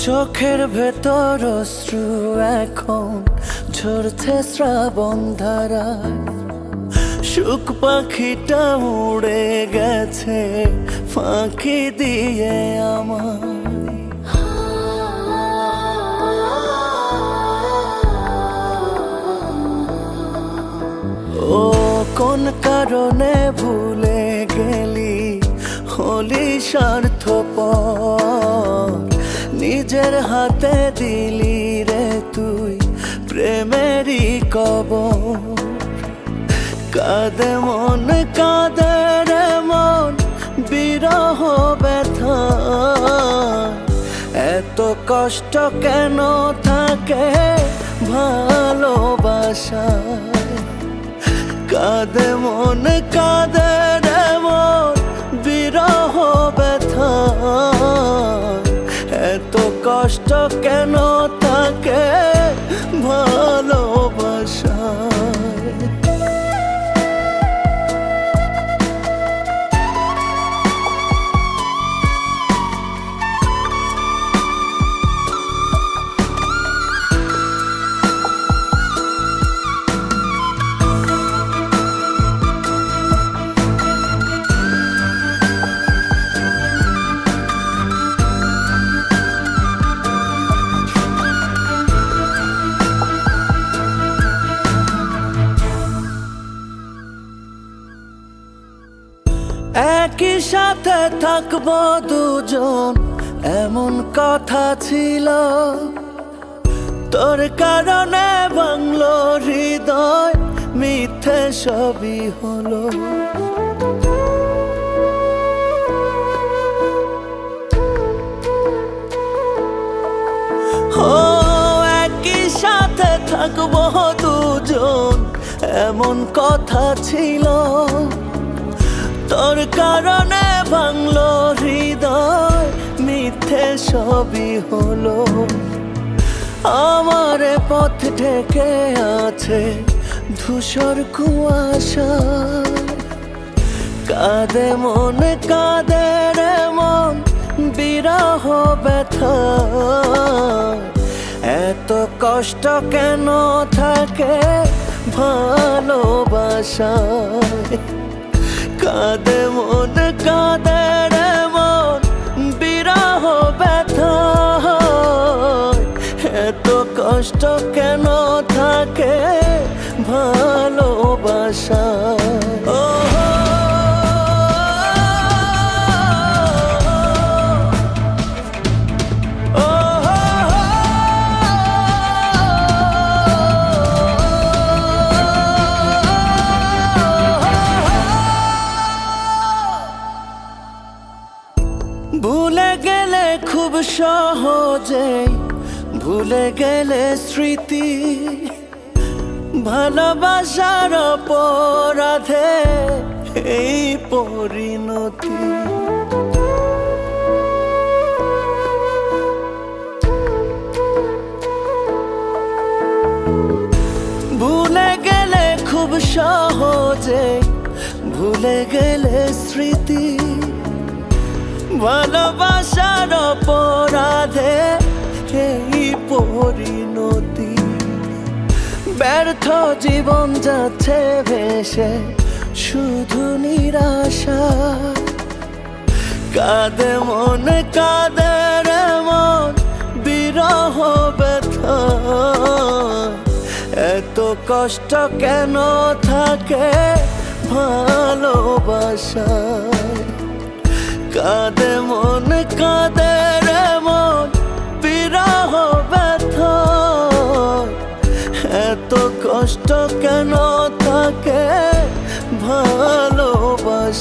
চোখের ভেতর অশ্রু এখন ঝরছে শ্রাবণ ধারায়। সুখ পাখিটা উড়ে গেছে ফাঁকি দিয়ে আমার। ও কোন কারণে ভুলে গেলি, হলি স্বার্থপর, নিজের হাতে দিলি রে তুই প্রেমেরই কবর। কাঁদে মন কাঁদে রে মন বিরহ ব্যথা, এত কষ্ট কেন থাকে ভালোবাসায়। কাঁদে মন কাঁদে রে মন বিরহ ব্যথা, এত কষ্ট কেন থাকে ভালোবাসায়। একই সাথে থাকবো দুজন এমন কথা ছিল, তোর কারণে ভাঙলো হৃদয়, মিথ্যে সবই হলো। ও একই সাথে থাকবো দুজন এমন কথা ছিল, তোর কারণে ভাঙলো হৃদয়, মিথ্যে সবই হলো। আমার পথ ঢেকে আছে ধূসর কুয়াশা, কাঁদে মন কাঁদে রে মন বিরহ ব্যথা, এত কষ্ট কেন থাকে ভালোবাসায়। কাঁদে মন কাঁদে রে মন বিরহ ব্যথা, এত কষ্ট কেন থাকে ভালোবাসায়। ভুলে গেলে খুব সহজেই ভুলে গেলে স্মৃতি, ভালোবাসার অপরাধে এই পরিণতি। ভুলে গেলে খুব সহজেই ভুলে গেলে স্মৃতি, ভালোবাসার অপরাধে এই পরিণতি। ব্যর্থ জীবন যাচ্ছে ভেসে শুধু নিরাশা, কাঁদে মন কাঁদে রে মন বিরহ ব্যথা, এত কষ্ট কেন থাকে ভালোবাসায়। কাঁদে মন কাঁদে রে মন বিরহ ব্যথা, এত কষ্ট কেন থাকে ভালোবাসায়।